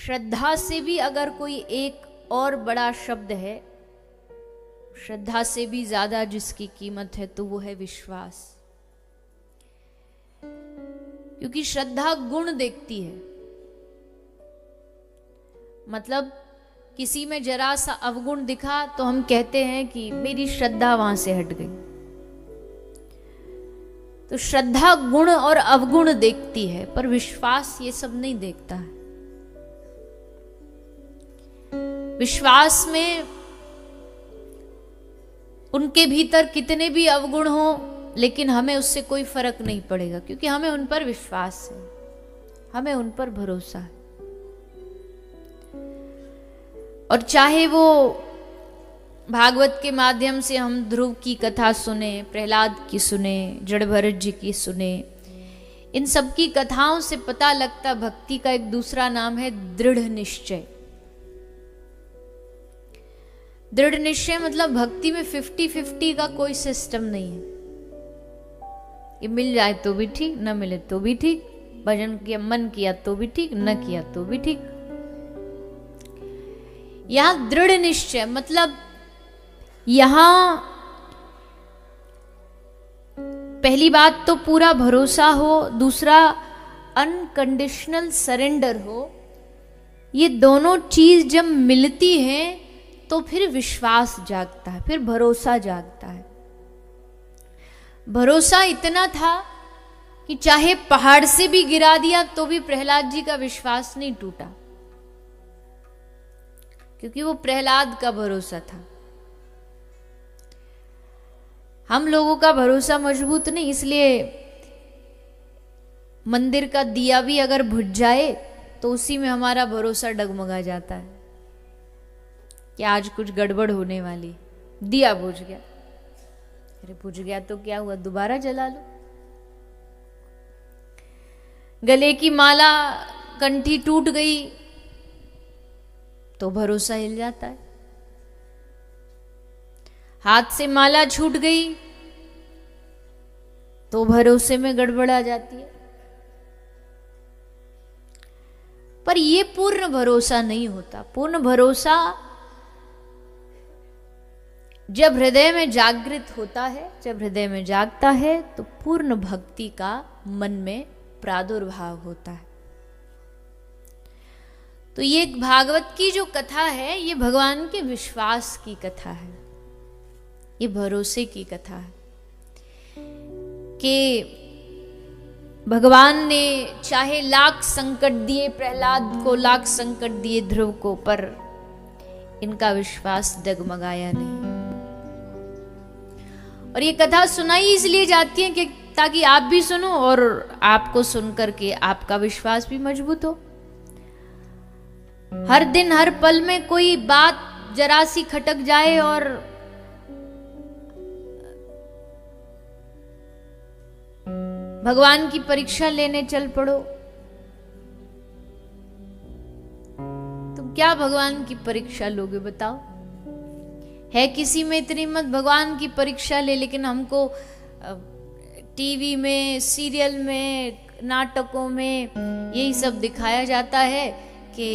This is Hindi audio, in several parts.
श्रद्धा से भी अगर कोई एक और बड़ा शब्द है, श्रद्धा से भी ज्यादा जिसकी कीमत है, तो वो है विश्वास। क्योंकि श्रद्धा गुण देखती है। मतलब किसी में जरा सा अवगुण दिखा तो हम कहते हैं कि मेरी श्रद्धा वहां से हट गई। तो श्रद्धा गुण और अवगुण देखती है, पर विश्वास ये सब नहीं देखता है। विश्वास में उनके भीतर कितने भी अवगुण हो, लेकिन हमें उससे कोई फर्क नहीं पड़ेगा, क्योंकि हमें उन पर विश्वास है, हमें उन पर भरोसा है। और चाहे वो भागवत के माध्यम से हम ध्रुव की कथा सुने, प्रहलाद की सुने, जड़ भरत जी की सुने, इन सब की कथाओं से पता लगता भक्ति का एक दूसरा नाम है दृढ़ निश्चय। दृढ़ निश्चय मतलब भक्ति में 50-50 का कोई सिस्टम नहीं है। ये मिल जाए तो भी ठीक, न मिले तो भी ठीक, भजन किया मन किया तो भी ठीक, न किया तो भी ठीक। यहां दृढ़ निश्चय मतलब यहां पहली बात तो पूरा भरोसा हो, दूसरा अनकंडीशनल सरेंडर हो। ये दोनों चीज जब मिलती हैं तो फिर विश्वास जागता है, फिर भरोसा जागता है। भरोसा इतना था कि चाहे पहाड़ से भी गिरा दिया तो भी प्रहलाद जी का विश्वास नहीं टूटा, क्योंकि वो प्रहलाद का भरोसा था। हम लोगों का भरोसा मजबूत नहीं, इसलिए मंदिर का दिया भी अगर बुझ जाए तो उसी में हमारा भरोसा डगमगा जाता है कि आज कुछ गड़बड़ होने वाली। दिया बुझ गया, अरे बुझ गया तो क्या हुआ, दोबारा जला लो। गले की माला कंठी टूट गई तो भरोसा हिल जाता है। हाथ से माला छूट गई तो भरोसे में गड़बड़ आ जाती है। पर यह पूर्ण भरोसा नहीं होता। पूर्ण भरोसा जब हृदय में जागृत होता है, जब हृदय में जागता है, तो पूर्ण भक्ति का मन में प्रादुर्भाव होता है। तो ये भागवत की जो कथा है, ये भगवान के विश्वास की कथा है, ये भरोसे की कथा है कि भगवान ने चाहे लाख संकट दिए प्रहलाद को, लाख संकट दिए ध्रुव को, पर इनका विश्वास डगमगाया नहीं। और ये कथा सुनाई इसलिए जाती है कि ताकि आप भी सुनो और आपको सुनकर के आपका विश्वास भी मजबूत हो। हर दिन हर पल में कोई बात जरा सी खटक जाए और भगवान की परीक्षा लेने चल पड़ो, तुम क्या भगवान की परीक्षा लोगे बताओ? है किसी में इतनी हिम्मत भगवान की परीक्षा ले? लेकिन हमको टीवी में, सीरियल में, नाटकों में यही सब दिखाया जाता है कि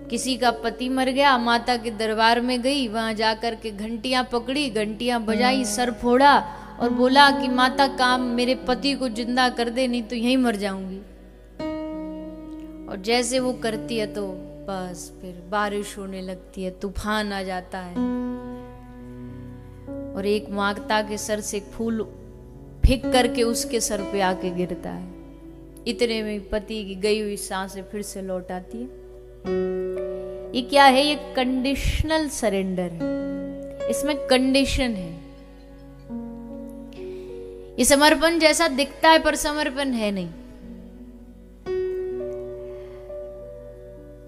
किसी का पति मर गया, माता के दरबार में गई, वहां जाकर के घंटियां पकड़ी, घंटियां बजाई, सर फोड़ा और बोला कि माता काम मेरे पति को जिंदा कर दे, नहीं तो यहीं मर जाऊंगी। और जैसे वो करती है तो बस फिर बारिश होने लगती है, तूफान आ जाता है और एक माता के सर से फूल फेंक करके उसके सर पे आके गिरता है। इतने में पति की गई हुई सांसें फिर से लौट आती है। ये क्या है? ये कंडीशनल सरेंडर है, इसमें कंडीशन है। ये समर्पण जैसा दिखता है पर समर्पण है नहीं।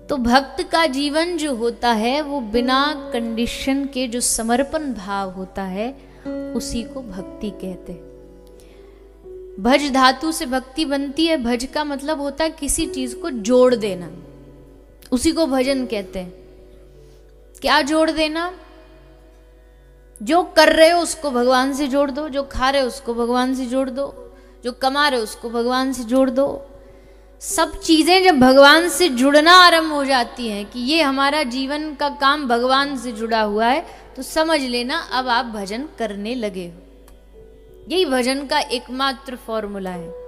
तो भक्त का जीवन जो होता है वो बिना कंडीशन के जो समर्पण भाव होता है उसी को भक्ति कहते हैं। भज धातु से भक्ति बनती है। भज का मतलब होता है किसी चीज को जोड़ देना, उसी को भजन कहते हैं। क्या जोड़ देना? जो कर रहे हो उसको भगवान से जोड़ दो, जो खा रहे हो उसको भगवान से जोड़ दो, जो कमा रहे हो उसको भगवान से जोड़ दो, सब चीजें जब भगवान से जुड़ना आरंभ हो जाती हैं कि ये हमारा जीवन का काम भगवान से जुड़ा हुआ है, तो समझ लेना अब आप भजन करने लगे हो। यही भजन का एकमात्र फॉर्मूला है।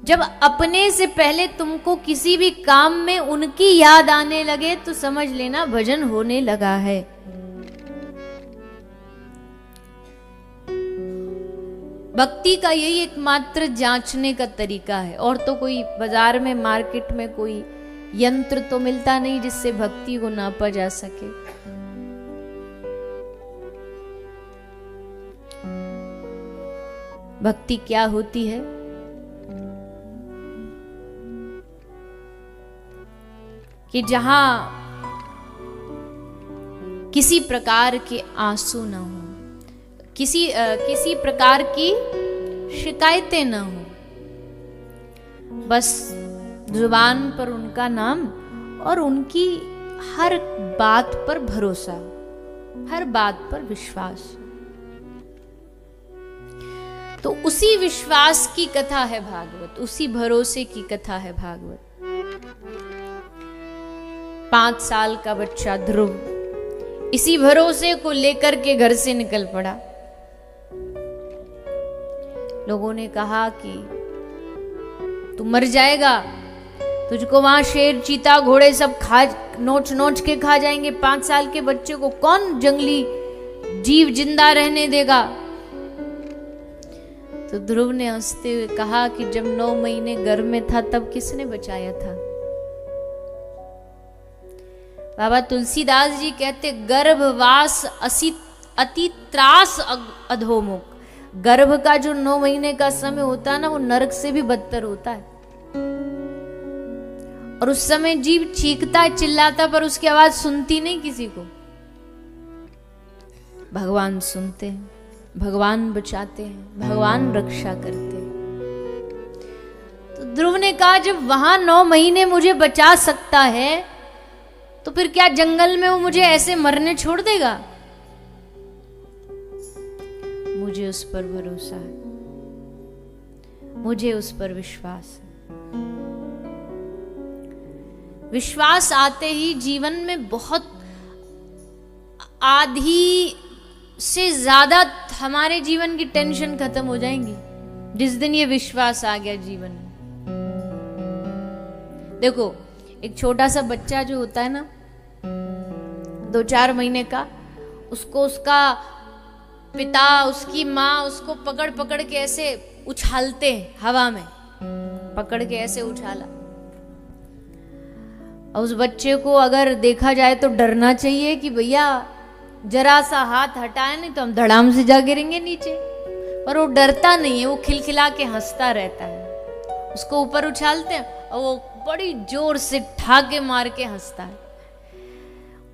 जब अपने से पहले तुमको किसी भी काम में उनकी याद आने लगे तो समझ लेना भजन होने लगा है। भक्ति का यही एकमात्र जांचने का तरीका है। और तो कोई बाजार में, मार्केट में कोई यंत्र तो मिलता नहीं जिससे भक्ति को नापा जा सके। भक्ति क्या होती है? कि जहां किसी प्रकार के आंसू ना हो, किसी प्रकार की शिकायतें ना हो, बस जुबान पर उनका नाम और उनकी हर बात पर भरोसा, हर बात पर विश्वास। तो उसी विश्वास की कथा है भागवत, उसी भरोसे की कथा है भागवत। 5 साल का बच्चा ध्रुव इसी भरोसे को लेकर के घर से निकल पड़ा। लोगों ने कहा कि तू मर जाएगा, तुझको वहां शेर, चीता, घोड़े सब खा नोच नोच के खा जाएंगे। 5 साल के बच्चे को कौन जंगली जीव जिंदा रहने देगा? तो ध्रुव ने हंसते हुए कहा कि जब 9 महीने गर्भ में था तब किसने बचाया था? बाबा तुलसीदास जी कहते, गर्भवास अति त्रास अधोमुख। गर्भ का जो 9 महीने का समय होता है ना, वो नरक से भी बदतर होता है। और उस समय जीव चीखता है, चिल्लाता, पर उसकी आवाज सुनती नहीं किसी को। भगवान सुनते हैं, भगवान बचाते हैं, भगवान रक्षा करते हैं। तो ध्रुव ने कहा जब वहां 9 महीने मुझे बचा सकता है तो फिर क्या जंगल में वो मुझे ऐसे मरने छोड़ देगा? मुझे उस पर भरोसा है, मुझे उस पर विश्वास है। विश्वास आते ही जीवन में बहुत आधी से ज्यादा हमारे जीवन की टेंशन खत्म हो जाएंगी जिस दिन ये विश्वास आ गया जीवन में। देखो, एक छोटा सा बच्चा जो होता है ना, 2-4 महीने का, उसको उसका पिता, उसकी माँ उसको पकड़ पकड़ के ऐसे उछालते हैं, हवा में पकड़ के ऐसे उछाला। और उस बच्चे को अगर देखा जाए तो डरना चाहिए कि भैया जरा सा हाथ हटाए नहीं तो हम धड़ाम से जा गिरेंगे नीचे। पर वो डरता नहीं है, वो खिलखिला के हंसता रहता है। उसको ऊपर उछालते हैं और वो बड़ी जोर से ठाके मार के हंसता है।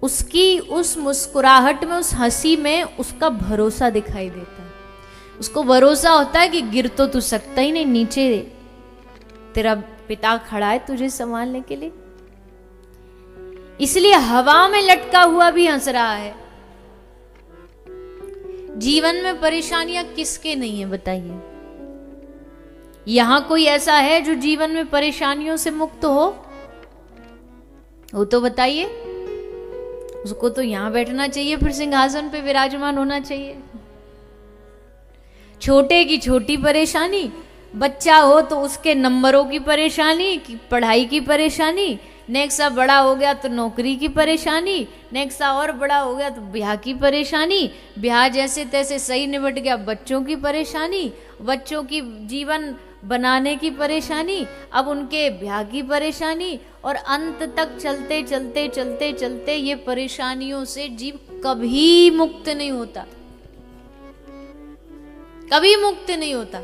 उसकी उस मुस्कुराहट में, उस हंसी में उसका भरोसा दिखाई देता है। उसको भरोसा होता है कि गिर तो तू सकता ही नहीं, नीचे तेरा पिता खड़ा है तुझे संभालने के लिए। इसलिए हवा में लटका हुआ भी हंस रहा है। जीवन में परेशानियां किसके नहीं है बताइए? यहां कोई ऐसा है जो जीवन में परेशानियों से मुक्त हो तो बताइए। उसको तो यहां बैठना चाहिए, फिर सिंहासन पे विराजमान होना चाहिए। छोटे की छोटी परेशानी, बच्चा हो तो उसके नंबरों की परेशानी, पढ़ाई की परेशानी, नेक्स्ट सा बड़ा हो गया तो नौकरी की परेशानी, नेक्स्ट सा और बड़ा हो गया तो ब्याह की परेशानी, ब्याह जैसे तैसे सही निपट गया बच्चों की परेशानी, बच्चों की जीवन बनाने की परेशानी, अब उनके ब्याह की परेशानी, और अंत तक चलते चलते चलते चलते ये परेशानियों से जीव कभी मुक्त नहीं होता, कभी मुक्त नहीं होता।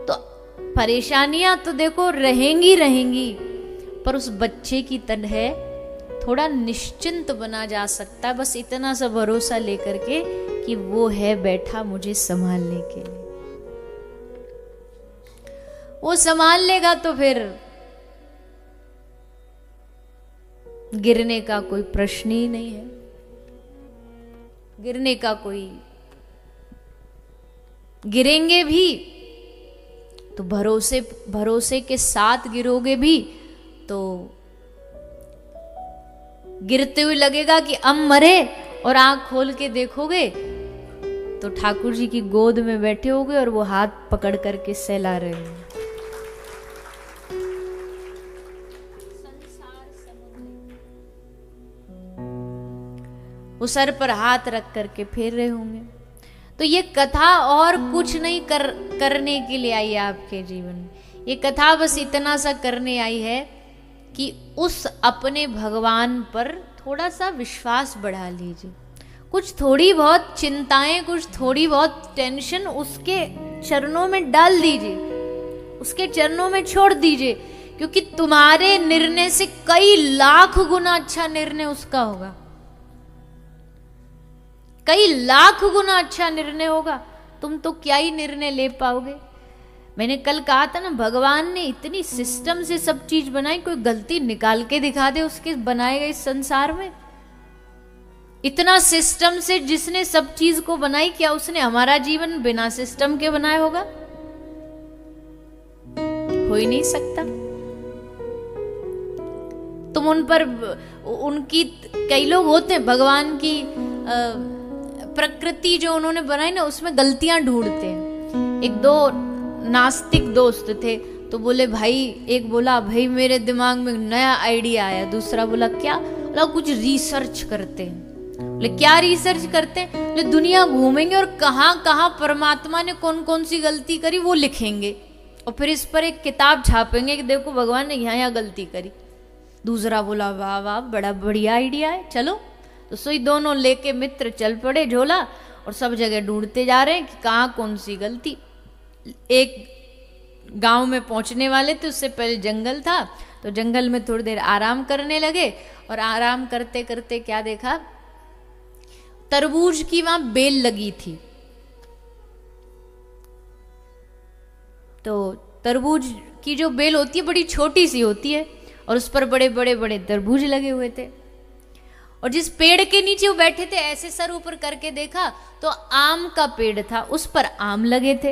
तो परेशानियां तो देखो रहेंगी रहेंगी, पर उस बच्चे की तरह थोड़ा निश्चिंत बना जा सकता है, बस इतना सा भरोसा लेकर के कि वो है बैठा मुझे संभालने के लिए। वो संभाल लेगा तो फिर गिरने का कोई प्रश्न ही नहीं है, गिरने का कोई, गिरेंगे भी तो भरोसे के साथ गिरोगे भी तो गिरते हुए लगेगा कि अब मरे, और आंख खोल के देखोगे तो ठाकुर जी की गोद में बैठे होगे और वो हाथ पकड़ करके सहला रहे हैं। वो सर पर हाथ रख करके फेर रहे होंगे। तो ये कथा और कुछ नहीं करने के लिए आई है आपके जीवन में। ये कथा बस इतना सा करने आई है कि उस अपने भगवान पर थोड़ा सा विश्वास बढ़ा लीजिए। कुछ थोड़ी बहुत चिंताएं, कुछ थोड़ी बहुत टेंशन उसके चरणों में डाल दीजिए, उसके चरणों में छोड़ दीजिए, क्योंकि तुम्हारे निर्णय से कई लाख गुना अच्छा निर्णय उसका होगा, कई लाख गुना अच्छा निर्णय होगा। तुम तो क्या ही निर्णय ले पाओगे। मैंने कल कहा था ना, भगवान ने इतनी सिस्टम से सब चीज बनाई, कोई गलती निकाल के दिखा दे उसके बनाए गए इस संसार में। इतना सिस्टम से जिसने सब चीज को बनाई, क्या उसने हमारा जीवन बिना सिस्टम के बनाया होगा? हो ही नहीं सकता। तुम उन पर उनकी, कई लोग होते हैं भगवान की प्रकृति जो उन्होंने बनाई ना, उसमें गलतियां ढूंढते हैं। एक दो नास्तिक दोस्त थे, तो बोले भाई, एक बोला भाई मेरे दिमाग में नया आइडिया आया, दूसरा बोला क्या? बोला कुछ रिसर्च करते हैं। बोले क्या रिसर्च करते हैं? बोले दुनिया घूमेंगे और कहाँ कहाँ परमात्मा ने कौन कौन सी गलती करी वो लिखेंगे, और फिर इस पर एक किताब छापेंगे कि देखो भगवान ने यहाँ यहाँ गलती करी। दूसरा बोला वाह वाह बड़ा बढ़िया आइडिया है, चलो। तो सोई दोनों लेके मित्र चल पड़े झोला, और सब जगह ढूंढते जा रहे हैं कि कहाँ कौन सी गलती। एक गांव में पहुंचने वाले थे, उससे पहले जंगल था, तो जंगल में थोड़ी देर आराम करने लगे, और आराम करते करते क्या देखा, तरबूज की वहां बेल लगी थी। तो तरबूज की जो बेल होती है बड़ी छोटी सी होती है, और उस पर बड़े बड़े बड़े तरबूज लगे हुए थे। और जिस पेड़ के नीचे वो बैठे थे, ऐसे सर ऊपर करके देखा तो आम का पेड़ था, उस पर आम लगे थे।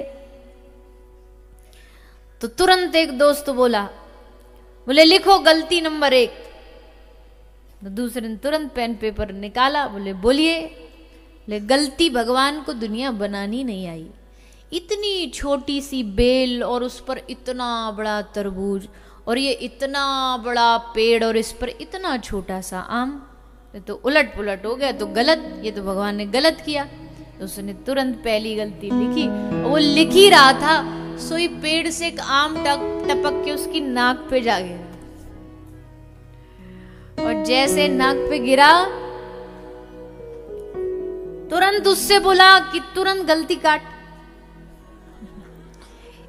तो तुरंत एक दोस्त बोला, बोले लिखो गलती नंबर 1। तो दूसरे ने तुरंत पेन पेपर निकाला, बोले बोलिए। बोले गलती भगवान को दुनिया बनानी नहीं आई। इतनी छोटी सी बेल और उस पर इतना बड़ा तरबूज, और ये इतना बड़ा पेड़ और इस पर इतना छोटा सा आम, तो उलट पुलट हो गया, तो गलत, ये तो भगवान ने गलत किया। तो उसने तुरंत पहली गलती लिखी, और वो लिख ही रहा था, सोई पेड़ से एक आम टपक के उसकी नाक पे जा गिरा, और जैसे नाक पे गिरा तुरंत उससे बोला कि तुरंत गलती काट,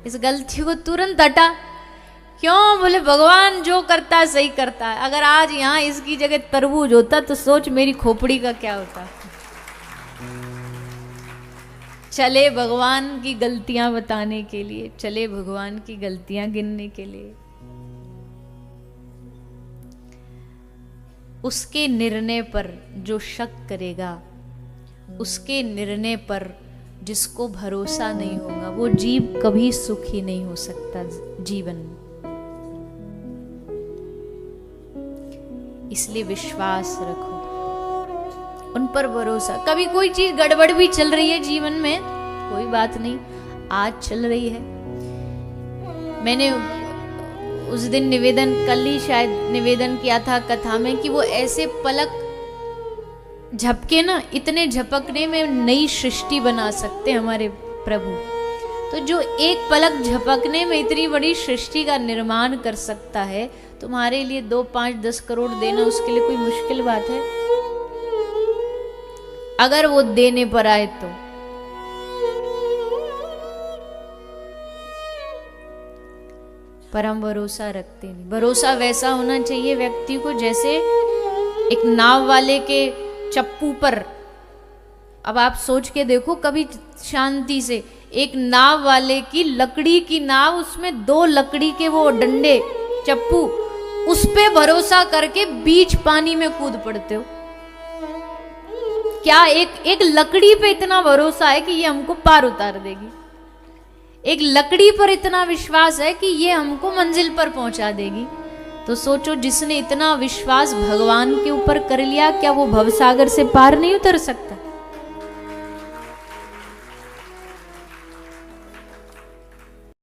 इस गलती को तुरंत हटा। क्यों? बोले भगवान जो करता है सही करता है। अगर आज यहाँ इसकी जगह तरबूज होता तो सोच मेरी खोपड़ी का क्या होता। चले भगवान की गलतियां बताने के लिए, चले भगवान की गलतियां गिनने के लिए। उसके निर्णय पर जो शक करेगा, उसके निर्णय पर जिसको भरोसा नहीं होगा, वो जीव कभी सुखी नहीं हो सकता जीवन में। इसलिए विश्वास रखो, उन पर भरोसा। कभी कोई चीज गड़बड़ भी चल रही है जीवन में, कोई बात नहीं, आज चल रही है। मैंने उस दिन निवेदन, कल ही शायद निवेदन किया था कथा में, कि वो ऐसे पलक झपके ना, इतने झपकने में नई सृष्टि बना सकते हमारे प्रभु। तो जो एक पलक झपकने में इतनी बड़ी सृष्टि का निर्माण कर सकता है, तुम्हारे लिए 2, 5, 10 करोड़ देना उसके लिए कोई मुश्किल बात है? अगर वो देने पर आए तो। पर हम भरोसा रखते नहीं। भरोसा वैसा होना चाहिए व्यक्ति को जैसे एक नाव वाले के चप्पू पर। अब आप सोच के देखो कभी शांति से, एक नाव वाले की लकड़ी की नाव, उसमें 2 लकड़ी के वो डंडे, चप्पू, उस पे भरोसा करके बीच पानी में कूद पड़ते हो। क्या एक लकड़ी पे इतना भरोसा है कि ये हमको पार उतार देगी? एक लकड़ी पर इतना विश्वास है कि ये हमको मंजिल पर पहुंचा देगी, तो सोचो जिसने इतना विश्वास भगवान के ऊपर कर लिया, क्या वो भवसागर से पार नहीं उतर सकता?